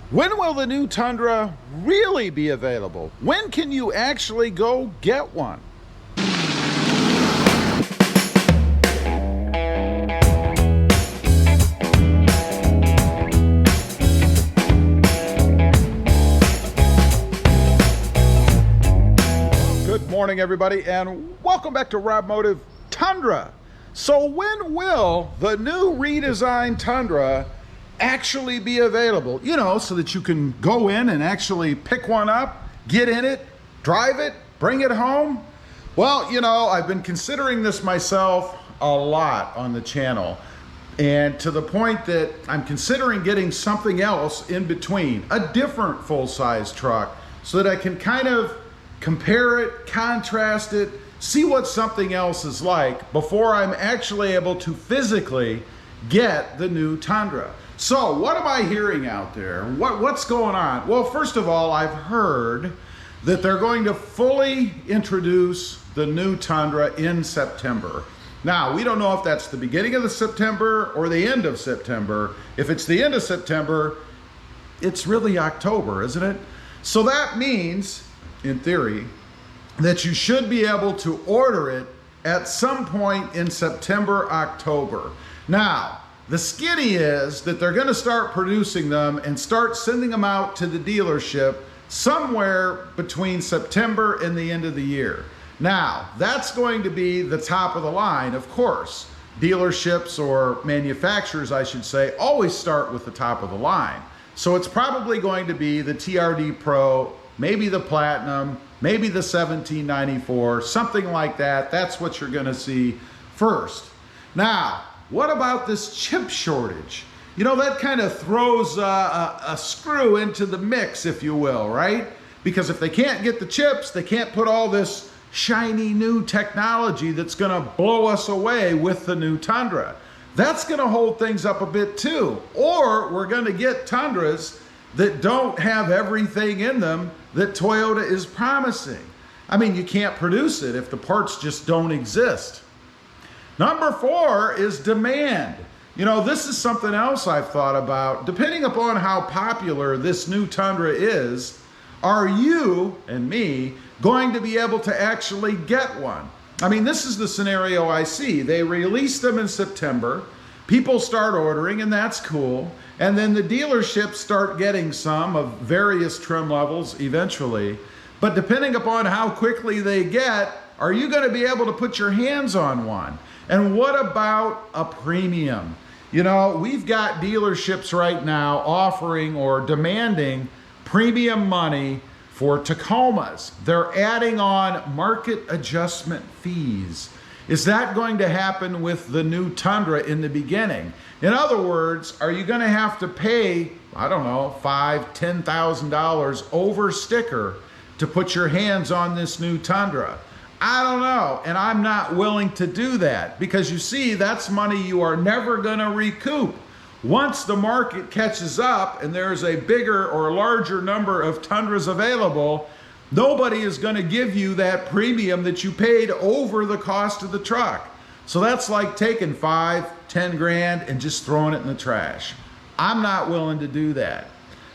When will the new Tundra really be available? When can you actually go get one? Good morning, everybody, and welcome back to Rob Motive Tundra. So when will the new redesigned Tundra actually be available? You know, so that you can go in and actually pick one up, get in it, drive it, bring it home. Well, you know, I've been considering this myself a lot on the channel, and to the point that I'm considering getting something else in between, a different full-size truck, so that I can kind of compare it, contrast it, see what something else is like before I'm actually able to physically get the new Tundra. So what am I hearing out there? What's going on? Well, first of all, I've heard that they're going to fully introduce the new Tundra in September. Now, we don't know if that's the beginning of the September or the end of September. If it's the end of September, it's really October, isn't it? So that means, in theory, that you should be able to order it at some point in September, October. Now, the skinny is that they're going to start producing them and start sending them out to the dealership somewhere between September and the end of the year. Now, that's going to be the top of the line, of course. Dealerships, or manufacturers, I should say, always start with the top of the line. So it's probably going to be the TRD Pro, maybe the Platinum, maybe the 1794, something like that. That's what you're going to see first. Now, what about this chip shortage? You know, that kind of throws a screw into the mix, if you will, right? Because if they can't get the chips, they can't put all this shiny new technology that's going to blow us away with the new Tundra. That's going to hold things up a bit too. Or we're going to get Tundras that don't have everything in them that Toyota is promising. I mean, you can't produce it if the parts just don't exist. Number 4 is demand. You know, this is something else I've thought about. Depending upon how popular this new Tundra is, are you and me going to be able to actually get one? I mean, this is the scenario I see. They release them in September, people start ordering, and that's cool. And then the dealerships start getting some of various trim levels eventually. But depending upon how quickly they get, are you going to be able to put your hands on one? And what about a premium? You know, we've got dealerships right now offering or demanding premium money for Tacomas. They're adding on market adjustment fees. Is that going to happen with the new Tundra in the beginning? In other words, are you going to have to pay, I don't know, $5,000, $10,000 over sticker to put your hands on this new Tundra? I don't know, and I'm not willing to do that, because you see, that's money you are never going to recoup. Once the market catches up and there's a bigger or larger number of Tundras available, nobody is going to give you that premium that you paid over the cost of the truck. So that's like taking 5, 10 grand and just throwing it in the trash. I'm not willing to do that.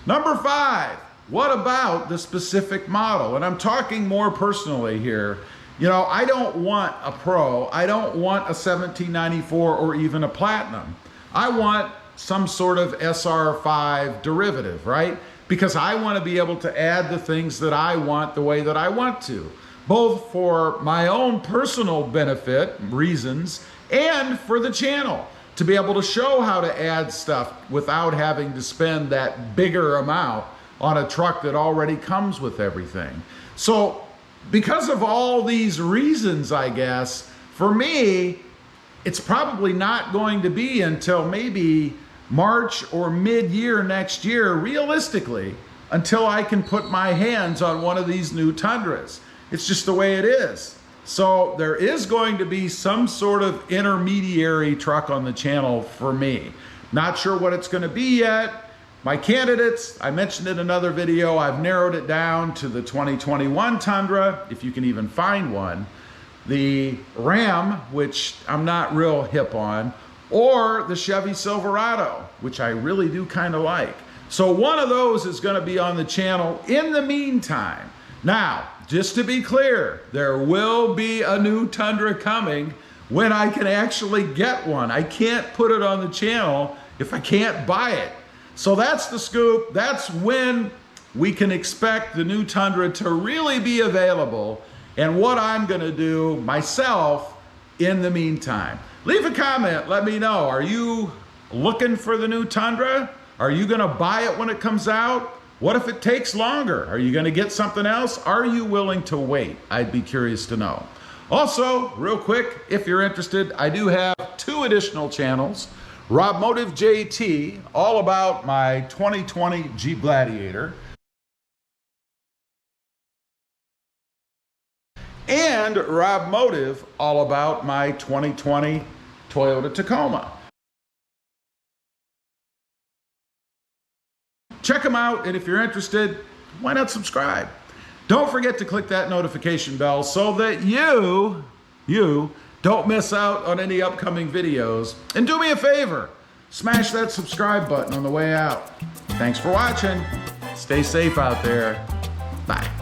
Number 5, what about the specific model? And I'm talking more personally here. You know, I don't want a Pro, I don't want a 1794 or even a Platinum. I want some sort of SR5 derivative, right? Because I want to be able to add the things that I want the way that I want to, both for my own personal benefit reasons and for the channel, to be able to show how to add stuff without having to spend that bigger amount on a truck that already comes with everything. So because of all these reasons, I guess, for me, it's probably not going to be until maybe March or mid-year next year, realistically, until I can put my hands on one of these new Tundras. It's just the way it is. So there is going to be some sort of intermediary truck on the channel for me. Not sure what it's going to be yet. My candidates, I mentioned in another video, I've narrowed it down to the 2021 Tundra, if you can even find one, the Ram, which I'm not real hip on, or the Chevy Silverado, which I really do kind of like. So one of those is going to be on the channel in the meantime. Now, just to be clear, there will be a new Tundra coming when I can actually get one. I can't put it on the channel if I can't buy it. So that's the scoop. That's when we can expect the new Tundra to really be available and what I'm going to do myself in the meantime. Leave a comment. Let me know. Are you looking for the new Tundra? Are you going to buy it when it comes out? What if it takes longer? Are you going to get something else? Are you willing to wait? I'd be curious to know. Also, real quick, if you're interested, I do have 2 additional channels. Rob Motive JT, all about my 2020 Jeep Gladiator. And Rob Motive, all about my 2020 Toyota Tacoma. Check them out, and if you're interested, why not subscribe? Don't forget to click that notification bell so that you don't miss out on any upcoming videos. And do me a favor, smash that subscribe button on the way out. Thanks for watching. Stay safe out there. Bye.